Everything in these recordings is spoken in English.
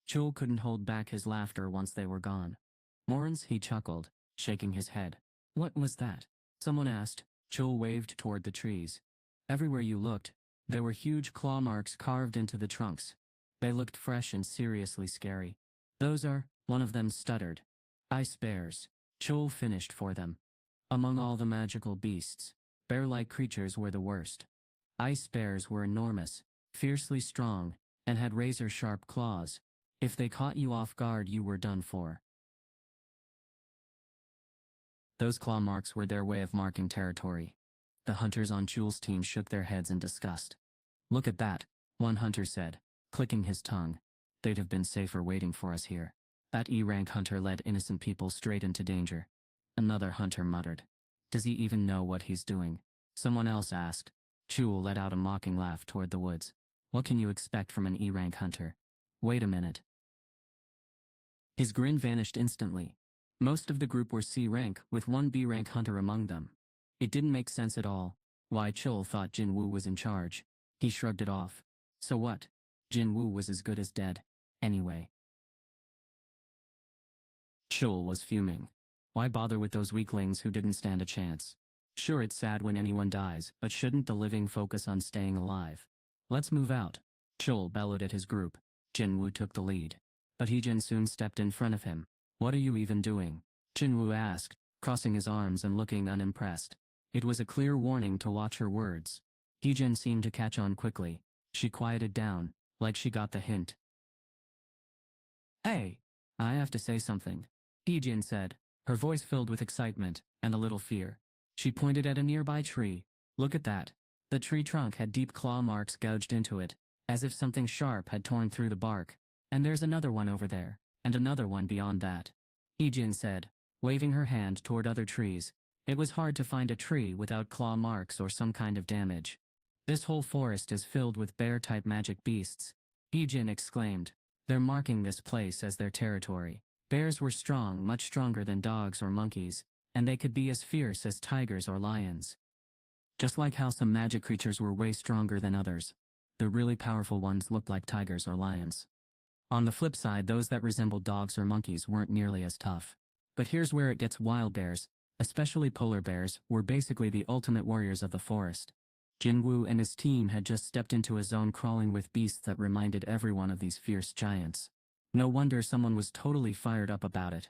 Chul couldn't hold back his laughter once they were gone. Morans, he chuckled, shaking his head. What was that? Someone asked. Chul waved toward the trees. Everywhere you looked, there were huge claw marks carved into the trunks. They looked fresh and seriously scary. Those are, one of them stuttered. Ice bears. Chul finished for them. Among all the magical beasts, bear-like creatures were the worst. Ice bears were enormous, fiercely strong, and had razor-sharp claws. If they caught you off guard, you were done for. Those claw marks were their way of marking territory. The hunters on Chul's team shook their heads in disgust. Look at that, one hunter said, clicking his tongue. They'd have been safer waiting for us here. That E-rank hunter led innocent people straight into danger. Another hunter muttered. Does he even know what he's doing? Someone else asked. Chul let out a mocking laugh toward the woods. What can you expect from an E-rank hunter? Wait a minute. His grin vanished instantly. Most of the group were C-rank, with one B-rank hunter among them. It didn't make sense at all. Why Chul thought Jin-Woo was in charge. He shrugged it off. So what? Jin-Woo was as good as dead. Anyway. Chul was fuming. Why bother with those weaklings who didn't stand a chance? Sure, it's sad when anyone dies, but shouldn't the living focus on staying alive? Let's move out. Chul bellowed at his group. Jin-Woo took the lead. But Hee-jin soon stepped in front of him. What are you even doing? Jin-Woo asked, crossing his arms and looking unimpressed. It was a clear warning to watch her words. Hee-jin seemed to catch on quickly. She quieted down, like she got the hint. Hey, I have to say something, Hee-jin said, her voice filled with excitement and a little fear. She pointed at a nearby tree. Look at that. The tree trunk had deep claw marks gouged into it, as if something sharp had torn through the bark. And there's another one over there, and another one beyond that, Hee-jin said, waving her hand toward other trees. It was hard to find a tree without claw marks or some kind of damage. This whole forest is filled with bear-type magic beasts, Hee-jin exclaimed. They're marking this place as their territory. Bears were strong, much stronger than dogs or monkeys, and they could be as fierce as tigers or lions. Just like how some magic creatures were way stronger than others. The really powerful ones looked like tigers or lions. On the flip side, those that resembled dogs or monkeys weren't nearly as tough. But here's where it gets wild. Bears, especially polar bears, were basically the ultimate warriors of the forest. Jin-Woo and his team had just stepped into a zone crawling with beasts that reminded everyone of these fierce giants. No wonder someone was totally fired up about it.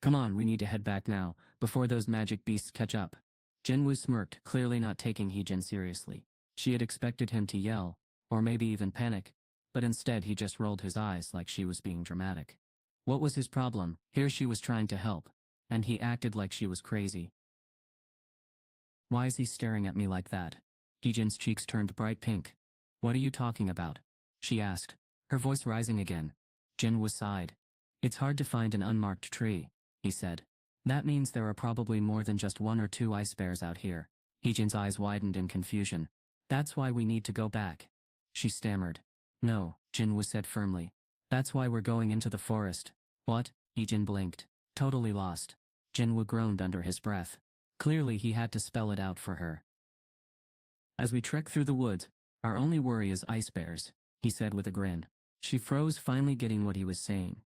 Come on, we need to head back now, before those magic beasts catch up. Jin-Woo smirked, clearly not taking Hee-jin seriously. She had expected him to yell, or maybe even panic, but instead he just rolled his eyes like she was being dramatic. What was his problem? Here she was trying to help, and he acted like she was crazy. Why is he staring at me like that? Hee-jin's cheeks turned bright pink. What are you talking about? She asked, her voice rising again. Jin-Woo sighed. It's hard to find an unmarked tree, he said. That means there are probably more than just one or two ice bears out here. Hee-jin's eyes widened in confusion. That's why we need to go back. She stammered. No, Jin-Woo said firmly. That's why we're going into the forest. What? Hee-jin blinked, totally lost. Jin-Woo groaned under his breath. Clearly he had to spell it out for her. As we trek through the woods, our only worry is ice bears, he said with a grin. She froze, finally getting what he was saying.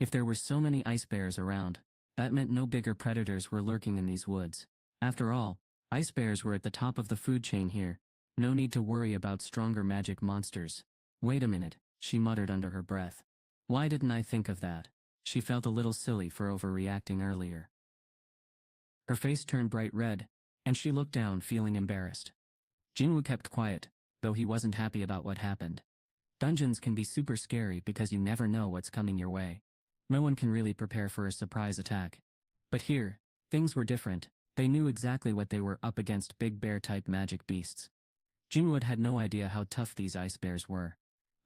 If there were so many ice bears around, that meant no bigger predators were lurking in these woods. After all, ice bears were at the top of the food chain here. No need to worry about stronger magic monsters. Wait a minute, she muttered under her breath. Why didn't I think of that? She felt a little silly for overreacting earlier. Her face turned bright red, and she looked down, feeling embarrassed. Jin-Woo kept quiet, though he wasn't happy about what happened. Dungeons can be super scary because you never know what's coming your way. No one can really prepare for a surprise attack. But here, things were different. They knew exactly what they were up against: big bear-type magic beasts. Jin-Woo had no idea how tough these ice bears were,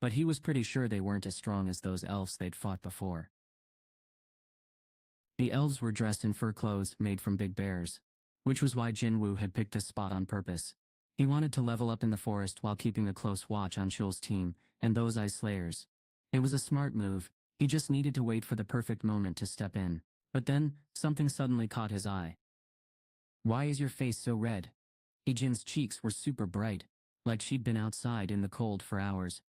but he was pretty sure they weren't as strong as those elves they'd fought before. The elves were dressed in fur clothes made from big bears, which was why Jin-Woo had picked this spot on purpose. He wanted to level up in the forest while keeping a close watch on Chul's team and those ice slayers. It was a smart move. He just needed to wait for the perfect moment to step in. But then, something suddenly caught his eye. Why is your face so red? Hee-jin's cheeks were super bright, like she'd been outside in the cold for hours.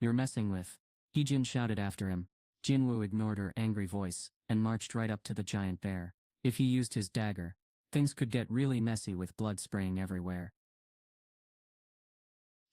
You're messing with. Jin shouted after him. Jin-Woo ignored her angry voice and marched right up to the giant bear. If he used his dagger, things could get really messy with blood spraying everywhere.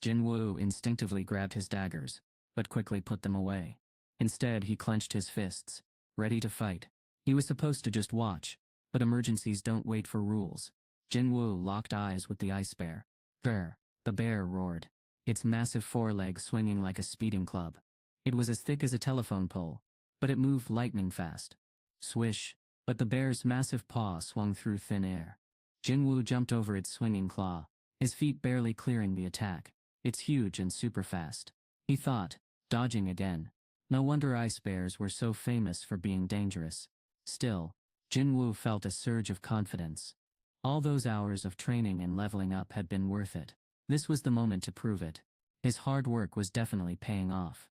Jin-Woo instinctively grabbed his daggers, but quickly put them away. Instead, he clenched his fists, ready to fight. He was supposed to just watch, but emergencies don't wait for rules. Jin-Woo locked eyes with the ice bear. Brr! The bear roared, its massive forelegs swinging like a speeding club. It was as thick as a telephone pole, but it moved lightning fast. Swish! But the bear's massive paw swung through thin air. Jin-Woo jumped over its swinging claw, his feet barely clearing the attack. It's huge and super fast, he thought, dodging again. No wonder ice bears were so famous for being dangerous. Still, Jin-Woo felt a surge of confidence. All those hours of training and leveling up had been worth it. This was the moment to prove it. His hard work was definitely paying off.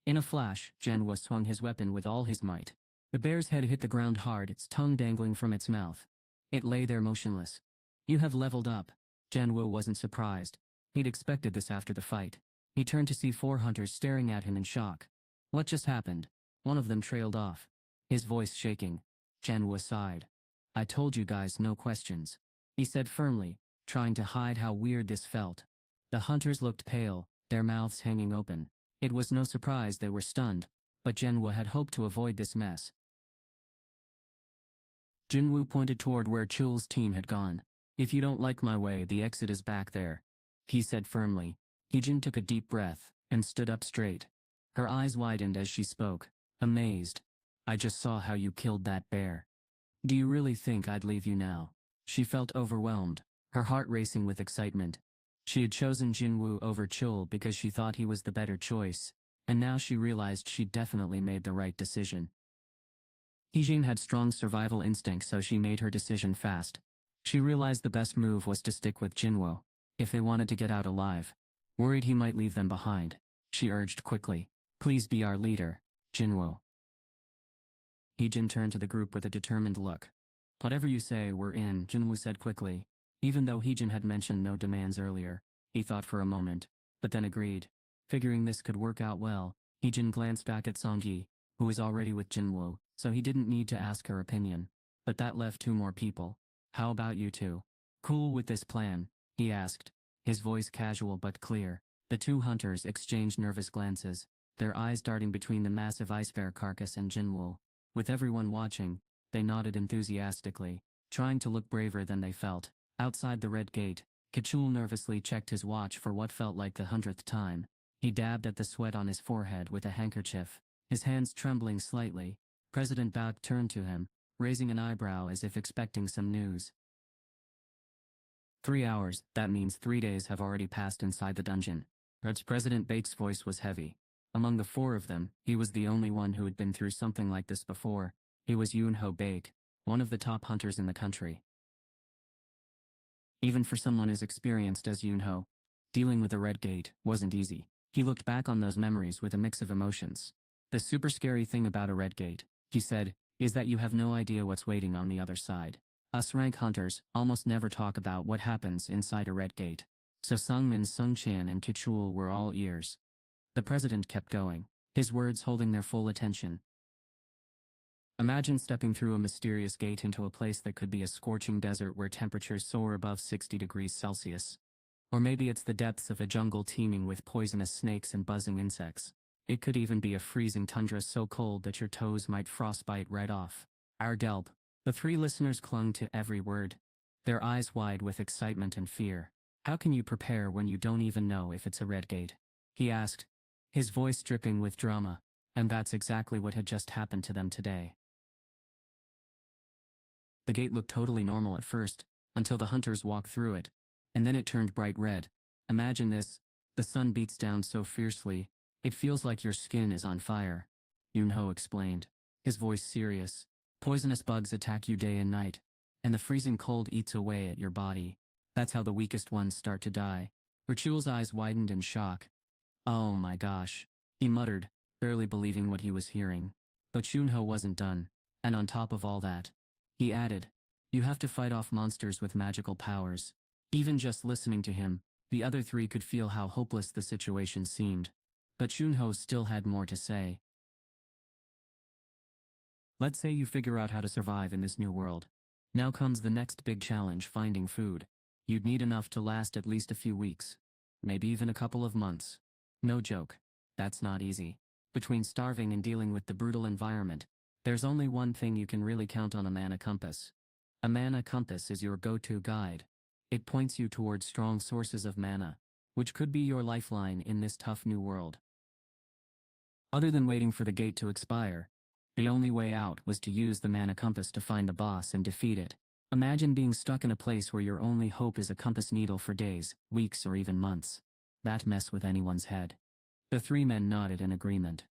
In a flash, Jin-Woo swung his weapon with all his might. The bear's head hit the ground hard, its tongue dangling from its mouth. It lay there motionless. You have leveled up. Jin-Woo wasn't surprised. He'd expected this after the fight. He turned to see 4 hunters staring at him in shock. What just happened? One of them trailed off, his voice shaking. Jin-Woo sighed. I told you guys no questions, he said firmly, trying to hide how weird this felt. The hunters looked pale, their mouths hanging open. It was no surprise they were stunned, but Jin-Woo had hoped to avoid this mess. Jin-Woo pointed toward where Chul's team had gone. If you don't like my way, the exit is back there, he said firmly. Jin took a deep breath and stood up straight. Her eyes widened as she spoke, amazed. I just saw how you killed that bear. Do you really think I'd leave you now? She felt overwhelmed, her heart racing with excitement. She had chosen Jin-Woo over Chul because she thought he was the better choice, and now she realized she'd definitely made the right decision. Jin had strong survival instincts, so she made her decision fast. She realized the best move was to stick with Jin-Woo, if they wanted to get out alive. Worried he might leave them behind, she urged quickly, please be our leader, Jin-Woo. Jin turned to the group with a determined look. Whatever you say, we're in, Jin-Woo said quickly. Even though Jin had mentioned no demands earlier, he thought for a moment, but then agreed. Figuring this could work out well, Jin glanced back at Song-gi, who was already with Jin-Woo, so he didn't need to ask her opinion. But that left 2 more people. How about you two? Cool with this plan? He asked, his voice casual but clear. The 2 hunters exchanged nervous glances, their eyes darting between the massive ice bear carcass and Jin-Woo. With everyone watching, they nodded enthusiastically, trying to look braver than they felt. Outside the red gate, Chul nervously checked his watch for what felt like the 100th time. He dabbed at the sweat on his forehead with a handkerchief, his hands trembling slightly. President Bauk turned to him, raising an eyebrow as if expecting some news. 3 hours, that means 3 days have already passed inside the dungeon. President Baek's voice was heavy. Among the 4 of them, he was the only one who had been through something like this before. He was Yoon-ho Baek, one of the top hunters in the country. Even for someone as experienced as Yoon-ho, dealing with the Red Gate wasn't easy. He looked back on those memories with a mix of emotions. The super scary thing about a Red Gate, he said, is that you have no idea what's waiting on the other side. Us rank hunters almost never talk about what happens inside a Red Gate. So Sungmin, Sung-chan and Kichul were all ears. The president kept going, his words holding their full attention. Imagine stepping through a mysterious gate into a place that could be a scorching desert where temperatures soar above 60 degrees Celsius. Or maybe it's the depths of a jungle teeming with poisonous snakes and buzzing insects. It could even be a freezing tundra so cold that your toes might frostbite right off. Our Delp. The 3 listeners clung to every word, their eyes wide with excitement and fear. How can you prepare when you don't even know if it's a red gate? He asked, his voice dripping with drama, and that's exactly what had just happened to them today. The gate looked totally normal at first, until the hunters walked through it, and then it turned bright red. Imagine this, the sun beats down so fiercely, it feels like your skin is on fire, Yoon-ho explained, his voice serious. Poisonous bugs attack you day and night, and the freezing cold eats away at your body. That's how the weakest ones start to die. Chul's eyes widened in shock. Oh my gosh, he muttered, barely believing what he was hearing. But Yoon-ho wasn't done, and on top of all that, he added, you have to fight off monsters with magical powers. Even just listening to him, The other three could feel how hopeless the situation seemed. But Shunho still had more to say. Let's say you figure out how to survive in this new world. Now comes the next big challenge, finding food. You'd need enough to last at least a few weeks. Maybe even a couple of months. No joke. That's not easy. Between starving and dealing with the brutal environment, there's only one thing you can really count on: a mana compass. A mana compass is your go-to guide. It points you towards strong sources of mana, which could be your lifeline in this tough new world. Other than waiting for the gate to expire, the only way out was to use the mana compass to find the boss and defeat it. Imagine being stuck in a place where your only hope is a compass needle for days, weeks, or even months. That'd mess with anyone's head. The three men nodded in agreement.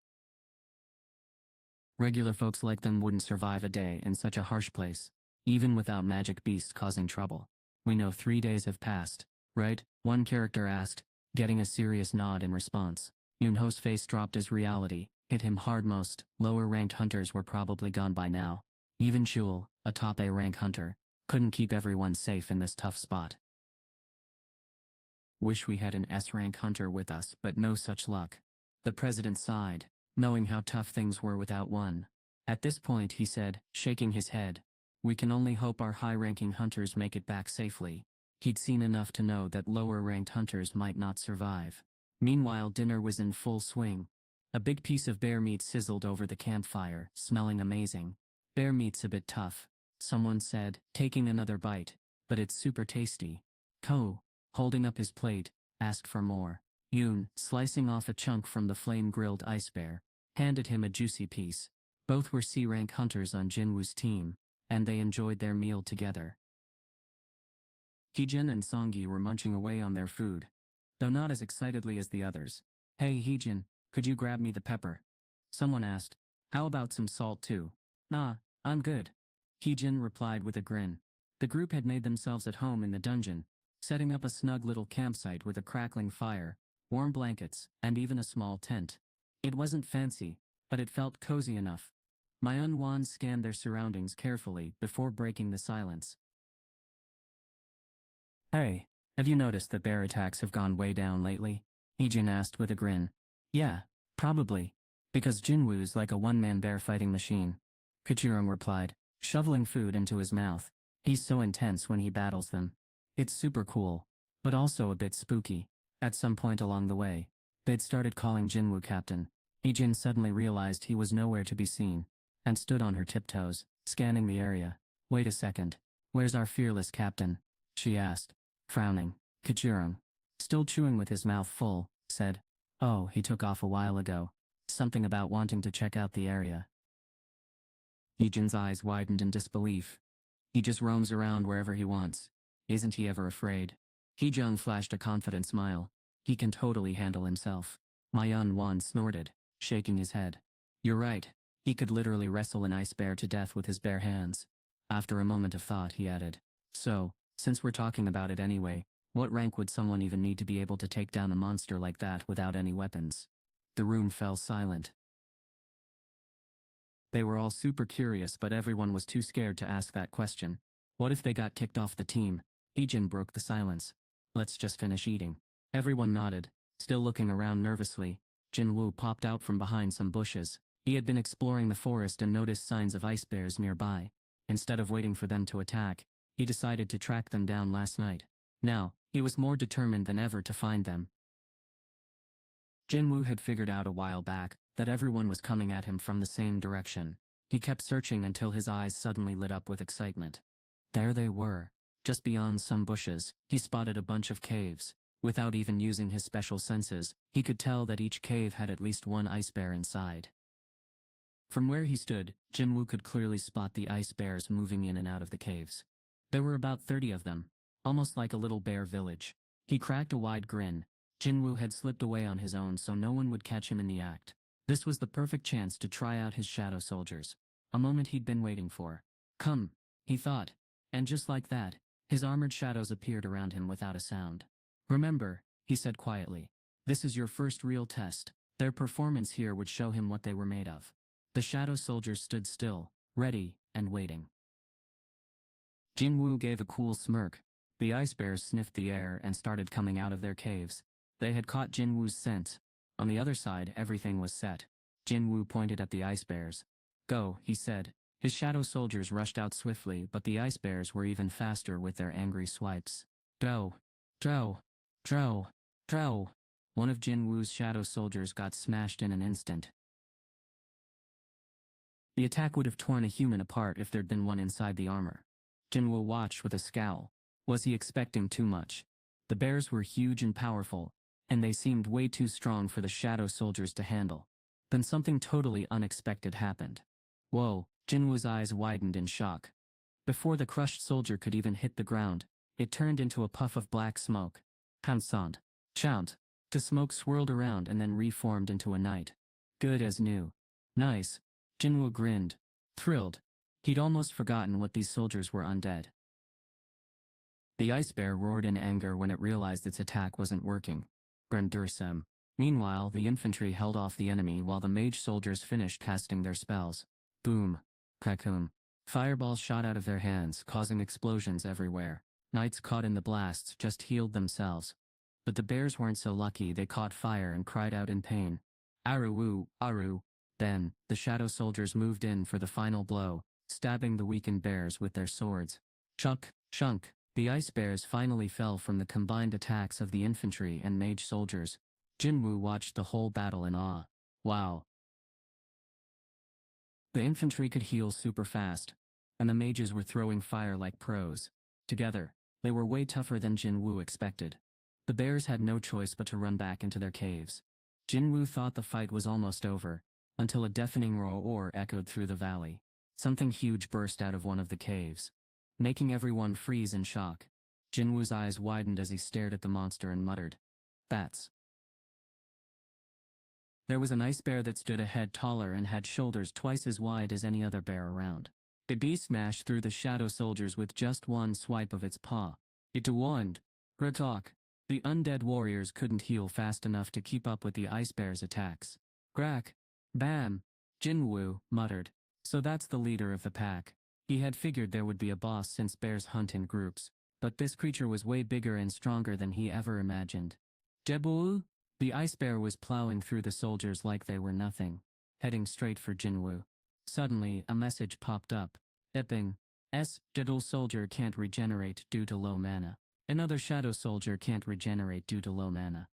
Regular folks like them wouldn't survive a day in such a harsh place, even without magic beasts causing trouble. We know 3 days have passed, right? One character asked, getting a serious nod in response. Yunho's face dropped as reality hit him hard. Most lower-ranked hunters were probably gone by now. Even Chul, a top A-rank hunter, couldn't keep everyone safe in this tough spot. Wish we had an S-rank hunter with us, but no such luck. The president sighed, knowing how tough things were without one. At this point, he said, shaking his head, we can only hope our high-ranking hunters make it back safely. He'd seen enough to know that lower-ranked hunters might not survive. Meanwhile, dinner was in full swing. A big piece of bear meat sizzled over the campfire, smelling amazing. Bear meat's a bit tough, someone said, taking another bite, but it's super tasty. Ko, holding up his plate, asked for more. Yoon, slicing off a chunk from the flame-grilled ice bear, handed him a juicy piece. Both were C-rank hunters on Jin-Woo's team, and they enjoyed their meal together. Heejin and Songgi were munching away on their food, though not as excitedly as the others. Hey Heejin, could you grab me the pepper? Someone asked. How about some salt too? Nah, I'm good. Heejin replied with a grin. The group had made themselves at home in the dungeon, setting up a snug little campsite with a crackling fire, warm blankets, and even a small tent. It wasn't fancy, but it felt cozy enough. Wan scanned their surroundings carefully before breaking the silence. Hey, have you noticed that bear attacks have gone way down lately? Heejin asked with a grin. Yeah, probably. Because Jin-Woo's like a one-man bear fighting machine. Chugong replied, shoveling food into his mouth. He's so intense when he battles them. It's super cool, but also a bit spooky. At some point along the way, they'd started calling Jin-Woo Captain. Heejin suddenly realized he was nowhere to be seen, and stood on her tiptoes, scanning the area. Wait a second. Where's our fearless captain? She asked, frowning. Chugong, still chewing with his mouth full, said, oh, he took off a while ago. Something about wanting to check out the area. Heejin's eyes widened in disbelief. He just roams around wherever he wants. Isn't he ever afraid? Heejun flashed a confident smile. He can totally handle himself. Wan snorted, shaking his head. You're right. He could literally wrestle an ice bear to death with his bare hands. After a moment of thought, he added, so, since we're talking about it anyway, what rank would someone even need to be able to take down a monster like that without any weapons? The room fell silent. They were all super curious, but everyone was too scared to ask that question. What if they got kicked off the team? Heejin broke the silence. Let's just finish eating. Everyone nodded, still looking around nervously. Jin-Woo popped out from behind some bushes. He had been exploring the forest and noticed signs of ice bears nearby. Instead of waiting for them to attack, he decided to track them down last night. Now, he was more determined than ever to find them. Jin-Woo had figured out a while back that everyone was coming at him from the same direction. He kept searching until his eyes suddenly lit up with excitement. There they were. Just beyond some bushes, he spotted a bunch of caves. Without even using his special senses, he could tell that each cave had at least one ice bear inside. From where he stood, Jin-Woo could clearly spot the ice bears moving in and out of the caves. There were about 30 of them, almost like a little bear village. He cracked a wide grin. Jin-Woo had slipped away on his own so no one would catch him in the act. This was the perfect chance to try out his shadow soldiers. A moment he'd been waiting for. Come, he thought. And just like that, his armored shadows appeared around him without a sound. Remember, he said quietly, this is your first real test. Their performance here would show him what they were made of. The shadow soldiers stood still, ready, and waiting. Jin-Woo gave a cool smirk. The ice bears sniffed the air and started coming out of their caves. They had caught Jin-Woo's scent. On the other side, everything was set. Jin-Woo pointed at the ice bears. Go, he said. His shadow soldiers rushed out swiftly, but the ice bears were even faster with their angry swipes. Drow! Drow! Drow! Drow! One of Jin-Woo's shadow soldiers got smashed in an instant. The attack would have torn a human apart if there'd been one inside the armor. Jin-Woo watched with a scowl. Was he expecting too much? The bears were huge and powerful, and they seemed way too strong for the shadow soldiers to handle. Then something totally unexpected happened. Whoa, Jin-Woo's eyes widened in shock. Before the crushed soldier could even hit the ground, it turned into a puff of black smoke. Hansant. Chount. The smoke swirled around and then reformed into a knight. Good as new. Nice. Jin-Woo grinned. Thrilled. He'd almost forgotten what these soldiers were undead. The ice bear roared in anger when it realized its attack wasn't working. Grandursem. Meanwhile, the infantry held off the enemy while the mage soldiers finished casting their spells. Boom. Krakum. Fireballs shot out of their hands, causing explosions everywhere. Knights caught in the blasts just healed themselves. But the bears weren't so lucky. They caught fire and cried out in pain. Aru, Aru. Then, the shadow soldiers moved in for the final blow, stabbing the weakened bears with their swords. Chunk, chunk. The ice bears finally fell from the combined attacks of the infantry and mage soldiers. Jin-Woo watched the whole battle in awe. Wow. The infantry could heal super fast, and the mages were throwing fire like pros. Together, they were way tougher than Jin-Woo expected. The bears had no choice but to run back into their caves. Jin-Woo thought the fight was almost over, until a deafening roar echoed through the valley. Something huge burst out of one of the caves, making everyone freeze in shock. Jin-Woo's eyes widened as he stared at the monster and muttered, "Bats." There was an ice bear that stood a head taller and had shoulders twice as wide as any other bear around. The beast smashed through the shadow soldiers with just one swipe of its paw. It warned. Gratok. The undead warriors couldn't heal fast enough to keep up with the ice bear's attacks. Grak. Bam. Jin-Woo muttered. So that's the leader of the pack. He had figured there would be a boss since bears hunt in groups, but this creature was way bigger and stronger than he ever imagined. Jebul? The ice bear was plowing through the soldiers like they were nothing, heading straight for Jin-Woo. Suddenly, a message popped up. Epping. Jedul soldier can't regenerate due to low mana. Another shadow soldier can't regenerate due to low mana.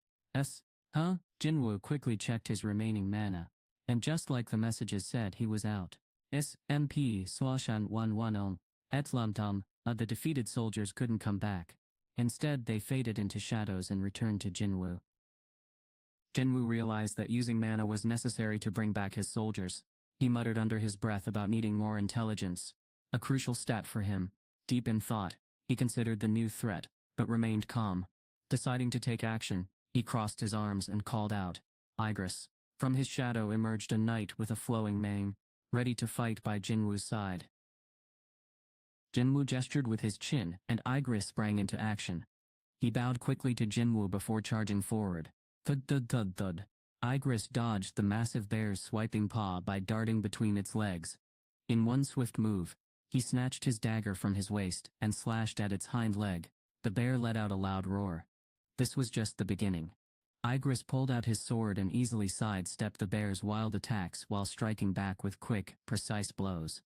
Huh? Jin-Woo quickly checked his remaining mana, and just like the messages said, he was out. SMP Swashan 110. Etlumtum. The defeated soldiers couldn't come back. Instead, they faded into shadows and returned to Jin-Woo. Jin-Woo realized that using mana was necessary to bring back his soldiers. He muttered under his breath about needing more intelligence. A crucial stat for him. Deep in thought, he considered the new threat, but remained calm. Deciding to take action, he crossed his arms and called out, "Igris." From his shadow emerged a knight with a flowing mane, ready to fight by Jin-Woo's side. Jin-Woo gestured with his chin, and Igris sprang into action. He bowed quickly to Jin-Woo before charging forward. Thud. Igris dodged the massive bear's swiping paw by darting between its legs. In one swift move, he snatched his dagger from his waist and slashed at its hind leg. The bear let out a loud roar. This was just the beginning. Igris pulled out his sword and easily sidestepped the bear's wild attacks while striking back with quick, precise blows.